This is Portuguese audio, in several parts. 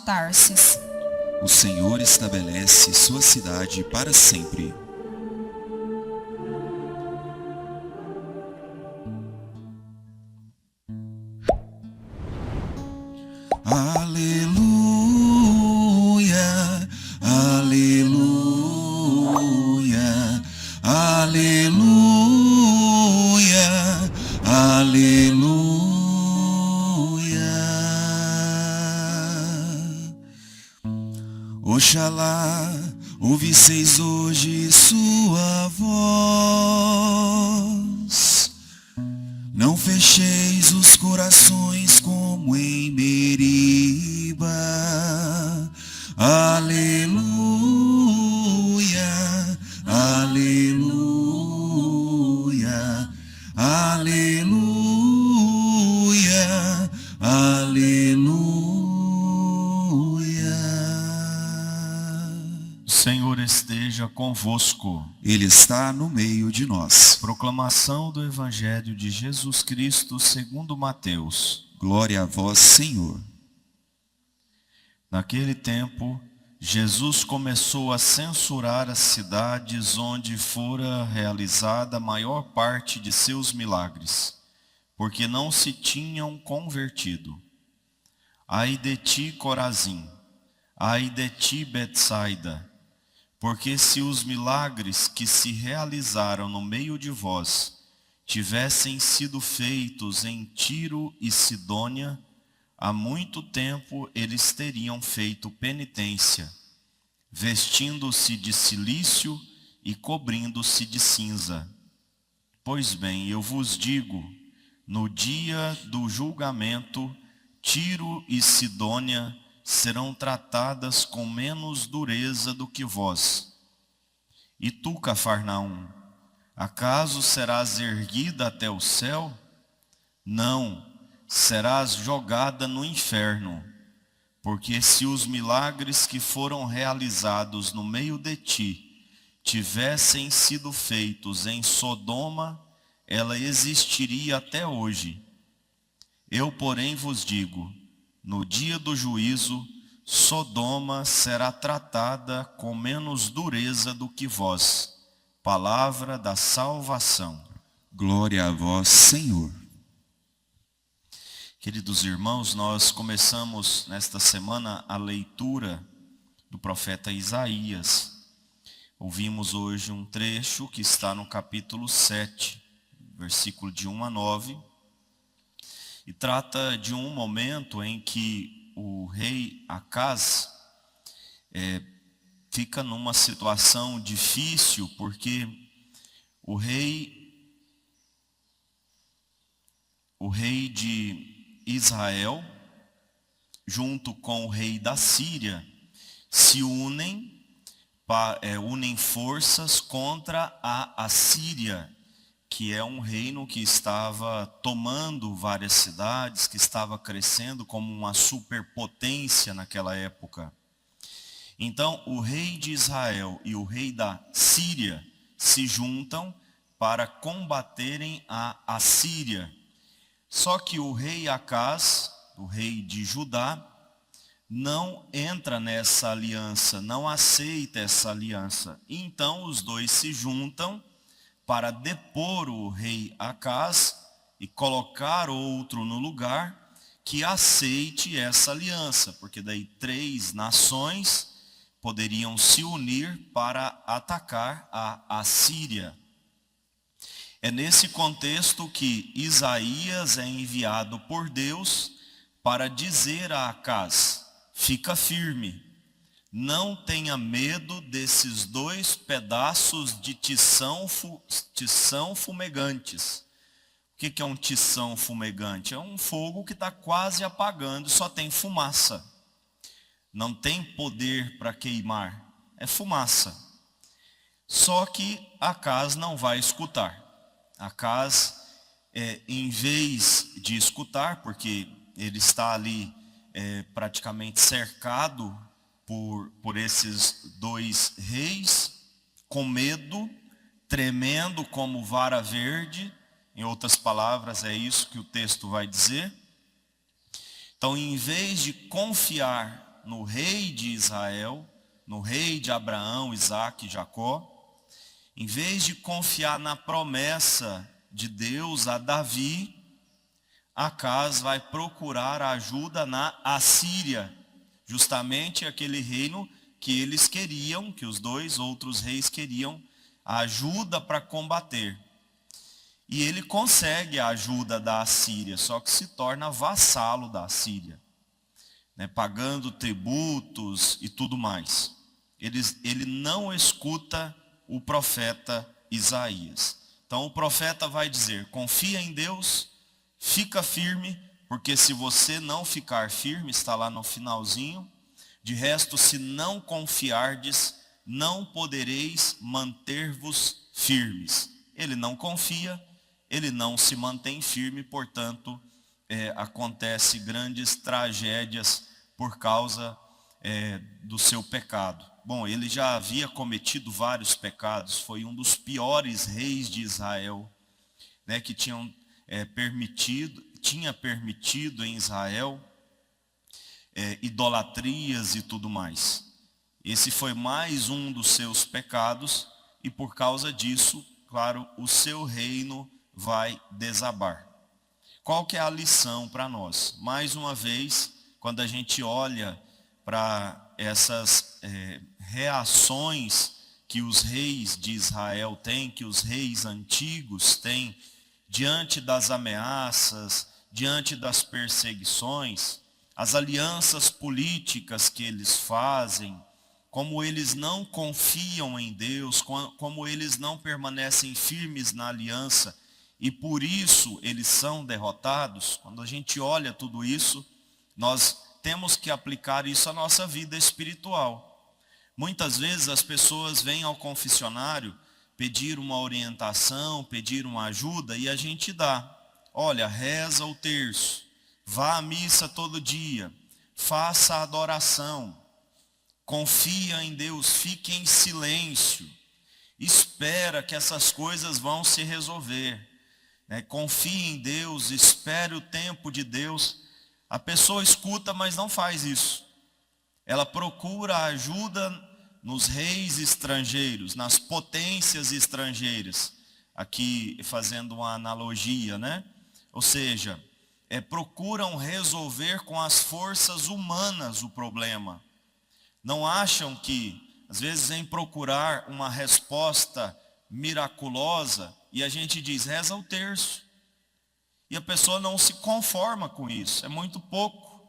Tarsis. O Senhor estabelece sua cidade para sempre. Aleluia, aleluia, aleluia, aleluia. Oxalá ouvisseis hoje sua voz. Não fecheis os corações como em Meriba. Aleluia, aleluia, aleluia, aleluia. O Senhor esteja convosco. Ele está no meio de nós. Proclamação do Evangelho de Jesus Cristo segundo Mateus. Glória a vós, Senhor. Naquele tempo, Jesus começou a censurar as cidades onde fora realizada a maior parte de seus milagres, porque não se tinham convertido. Ai de ti, Corazim! Ai de ti, Betsaida! Porque se os milagres que se realizaram no meio de vós tivessem sido feitos em Tiro e Sidônia, há muito tempo eles teriam feito penitência, vestindo-se de cilício e cobrindo-se de cinza. Pois bem, eu vos digo, no dia do julgamento, Tiro e Sidônia serão tratadas com menos dureza do que vós. E tu, Cafarnaum, acaso serás erguida até o céu? Não, serás jogada no inferno. Porque se os milagres que foram realizados no meio de ti tivessem sido feitos em Sodoma, ela existiria até hoje. Eu, porém, vos digo, no dia do juízo, Sodoma será tratada com menos dureza do que vós. Palavra da salvação. Glória a vós, Senhor. Queridos irmãos, nós começamos nesta semana a leitura do profeta Isaías. Ouvimos hoje um trecho que está no capítulo 7, versículo de 1 a 9. E trata de um momento em que o rei Acaz fica numa situação difícil, porque o rei de Israel, junto com o rei da Síria, se unem forças contra a Assíria, que é um reino que estava tomando várias cidades, que estava crescendo como uma superpotência naquela época. Então, o rei de Israel e o rei da Síria se juntam para combaterem a Assíria. Só que o rei Acaz, o rei de Judá, não entra nessa aliança, não aceita essa aliança. Então, os dois se juntam para depor o rei Acaz e colocar outro no lugar que aceite essa aliança, porque daí 3 nações poderiam se unir para atacar a Assíria. É nesse contexto que Isaías é enviado por Deus para dizer a Acaz: fica firme. Não tenha medo desses 2 pedaços de tição fumegantes. O que é um tição fumegante? É um fogo que está quase apagando, só tem fumaça. Não tem poder para queimar, é fumaça. Só que Acaz não vai escutar. Acaz, em vez de escutar, porque ele está ali praticamente cercado por esses 2 reis, com medo, tremendo como vara verde. Em outras palavras, é isso que o texto vai dizer. Então, em vez de confiar no rei de Israel, no rei de Abraão, Isaque e Jacó, em vez de confiar na promessa de Deus a Davi, Acaz vai procurar ajuda na Assíria, justamente aquele reino que eles queriam, que os dois outros reis queriam, ajuda para combater. E ele consegue a ajuda da Assíria, só que se torna vassalo da Assíria, né, pagando tributos e tudo mais. Ele não escuta o profeta Isaías. Então o profeta vai dizer: confia em Deus, fica firme, porque se você não ficar firme, está lá no finalzinho, de resto, se não confiardes, não podereis manter-vos firmes. Ele não confia, ele não se mantém firme, portanto, acontece grandes tragédias por causa do seu pecado. Bom, ele já havia cometido vários pecados, foi um dos piores reis de Israel, né, que tinha permitido em Israel idolatrias e tudo mais. Esse foi mais um dos seus pecados, e por causa disso, claro, o seu reino vai desabar. Qual que é a lição para nós? Mais uma vez, quando a gente olha para essas reações que os reis de Israel têm, que os reis antigos têm, diante das ameaças, diante das perseguições, as alianças políticas que eles fazem, como eles não confiam em Deus, como eles não permanecem firmes na aliança, e por isso eles são derrotados. Quando a gente olha tudo isso, nós temos que aplicar isso à nossa vida espiritual. Muitas vezes as pessoas vêm ao confessionário pedir uma orientação, pedir uma ajuda, e a gente dá. Olha, reza o terço, vá à missa todo dia, faça a adoração, confia em Deus, fique em silêncio, espera que essas coisas vão se resolver, né? Confie em Deus, espere o tempo de Deus. A pessoa escuta, mas não faz isso. Ela procura ajuda nos reis estrangeiros, nas potências estrangeiras. Aqui fazendo uma analogia, né? Ou seja, procuram resolver com as forças humanas o problema. Não acham que, às vezes, em procurar uma resposta miraculosa, e a gente diz, reza o terço. E a pessoa não se conforma com isso. É muito pouco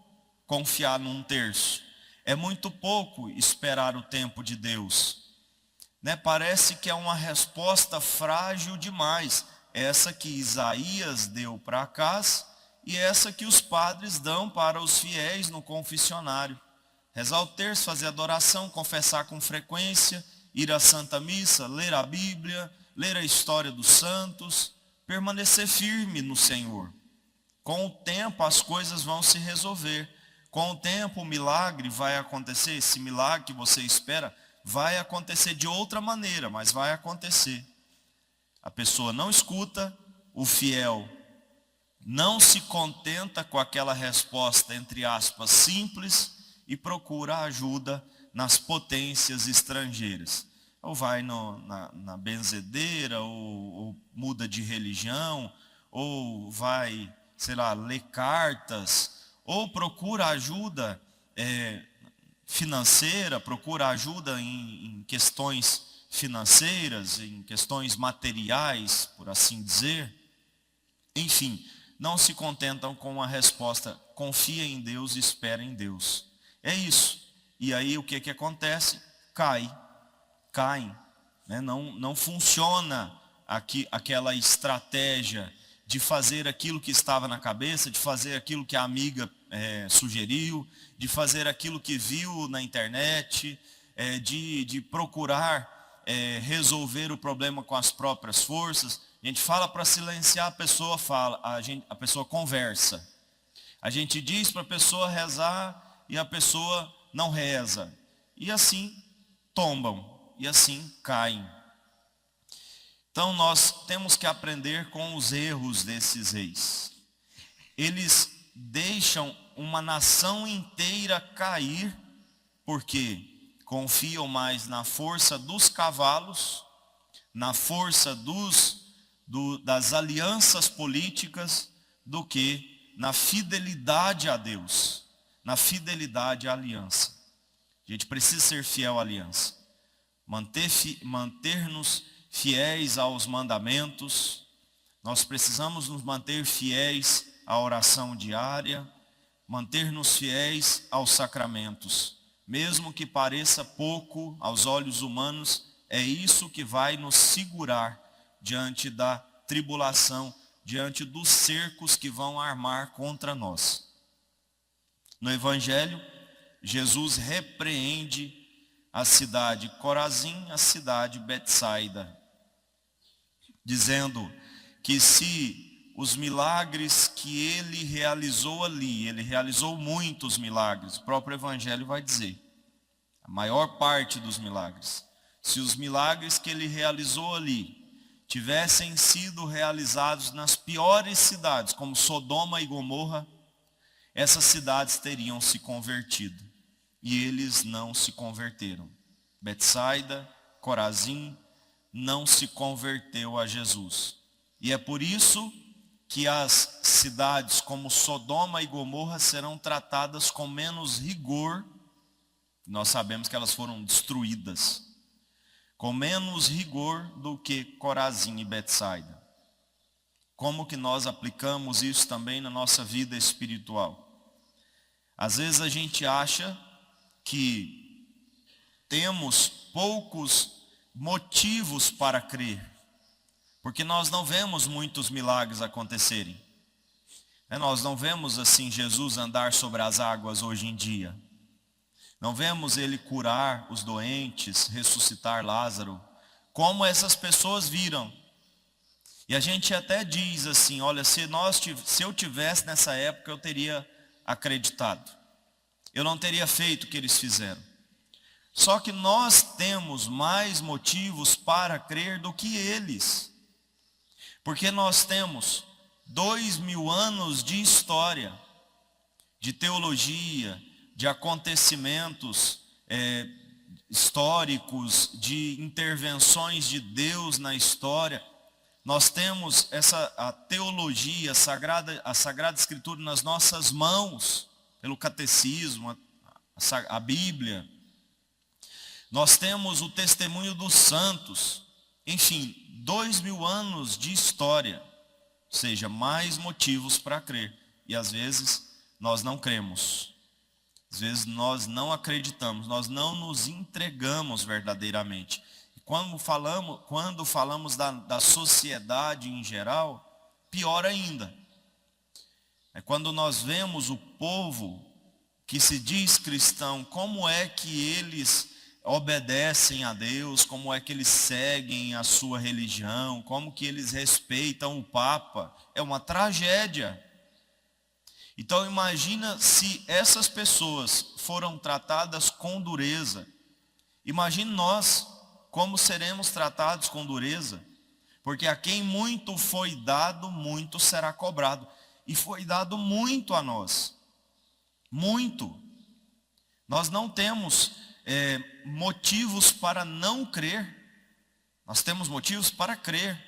confiar num terço. É muito pouco esperar o tempo de Deus. Né? Parece que é uma resposta frágil demais. Essa que Isaías deu para Acaz e essa que os padres dão para os fiéis no confessionário. Rezar o terço, fazer adoração, confessar com frequência, ir à Santa Missa, ler a Bíblia, ler a história dos santos, permanecer firme no Senhor. Com o tempo as coisas vão se resolver. Com o tempo o milagre vai acontecer. Esse milagre que você espera vai acontecer de outra maneira, mas vai acontecer. A pessoa não escuta, o fiel não se contenta com aquela resposta, entre aspas, simples, e procura ajuda nas potências estrangeiras. Ou vai na benzedeira, ou muda de religião, ou vai, sei lá, ler cartas, ou procura ajuda financeira, procura ajuda em questões financeiras, em questões materiais, por assim dizer. Enfim, não se contentam com a resposta, confia em Deus e espera em Deus. É isso. E aí o que acontece? Caem. Né? Não funciona aquela estratégia de fazer aquilo que estava na cabeça, de fazer aquilo que a amiga sugeriu, de fazer aquilo que viu na internet, de procurar resolver o problema com as próprias forças. A gente fala para silenciar, a pessoa fala, a pessoa conversa. A gente diz para a pessoa rezar e a pessoa não reza. E assim tombam, e assim caem. Então nós temos que aprender com os erros desses reis. Eles deixam uma nação inteira cair porque confiam mais na força dos cavalos, na força das alianças políticas, do que na fidelidade a Deus, na fidelidade à aliança. A gente precisa ser fiel à aliança, manter-nos fiéis aos mandamentos. Nós precisamos nos manter fiéis à oração diária, manter-nos fiéis aos sacramentos. Mesmo que pareça pouco aos olhos humanos, é isso que vai nos segurar diante da tribulação, diante dos cercos que vão armar contra nós. No Evangelho, Jesus repreende a cidade Corazim, a cidade Betsaida, dizendo que se os milagres que ele realizou ali, ele realizou muitos milagres, o próprio Evangelho vai dizer, a maior parte dos milagres, se os milagres que ele realizou ali tivessem sido realizados nas piores cidades, como Sodoma e Gomorra, essas cidades teriam se convertido. E eles não se converteram. Betsaida, Corazim, não se converteu a Jesus. E é por isso que as cidades como Sodoma e Gomorra serão tratadas com menos rigor. Nós sabemos que elas foram destruídas com menos rigor do que Corazim e Betsaida. Como que nós aplicamos isso também na nossa vida espiritual? Às vezes a gente acha que temos poucos motivos para crer, porque nós não vemos muitos milagres acontecerem. Nós não vemos assim Jesus andar sobre as águas hoje em dia. Não vemos ele curar os doentes, ressuscitar Lázaro, como essas pessoas viram. E a gente até diz assim, olha, se eu tivesse nessa época, eu teria acreditado. Eu não teria feito o que eles fizeram. Só que nós temos mais motivos para crer do que eles. Porque nós temos 2000 anos de história, de teologia, de acontecimentos históricos, de intervenções de Deus na história. Nós temos a teologia, a Sagrada Escritura nas nossas mãos, pelo catecismo, a Bíblia. Nós temos o testemunho dos santos. Enfim, 2000 anos de história, ou seja, mais motivos para crer. E às vezes nós não cremos. Às vezes nós não acreditamos, nós não nos entregamos verdadeiramente. E quando falamos da sociedade em geral, pior ainda. É quando nós vemos o povo que se diz cristão, como é que eles obedecem a Deus, como é que eles seguem a sua religião, como que eles respeitam o Papa. É uma tragédia. Então imagina se essas pessoas foram tratadas com dureza. Imagine nós como seremos tratados com dureza. Porque a quem muito foi dado, muito será cobrado. E foi dado muito a nós. Muito. Nós não temos motivos para não crer. Nós temos motivos para crer.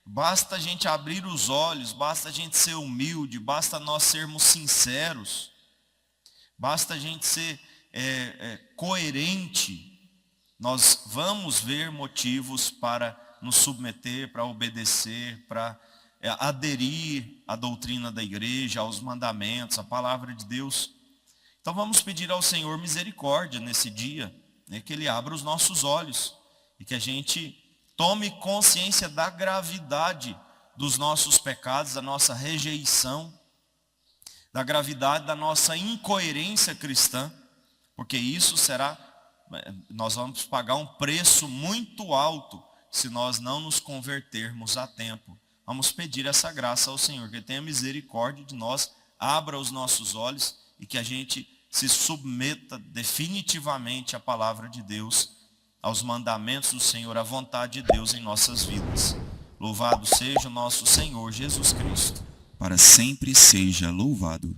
Basta a gente abrir os olhos, basta a gente ser humilde, basta nós sermos sinceros, basta a gente ser coerente. Nós vamos ver motivos para nos submeter, para obedecer, para aderir à doutrina da igreja, aos mandamentos, à palavra de Deus. Então vamos pedir ao Senhor misericórdia nesse dia, que Ele abra os nossos olhos e que a gente tome consciência da gravidade dos nossos pecados, da nossa rejeição, da gravidade da nossa incoerência cristã, porque isso nós vamos pagar um preço muito alto se nós não nos convertermos a tempo. Vamos pedir essa graça ao Senhor, que Ele tenha misericórdia de nós, abra os nossos olhos e que a gente se submeta definitivamente à palavra de Deus, aos mandamentos do Senhor, à vontade de Deus em nossas vidas. Louvado seja o nosso Senhor Jesus Cristo. Para sempre seja louvado.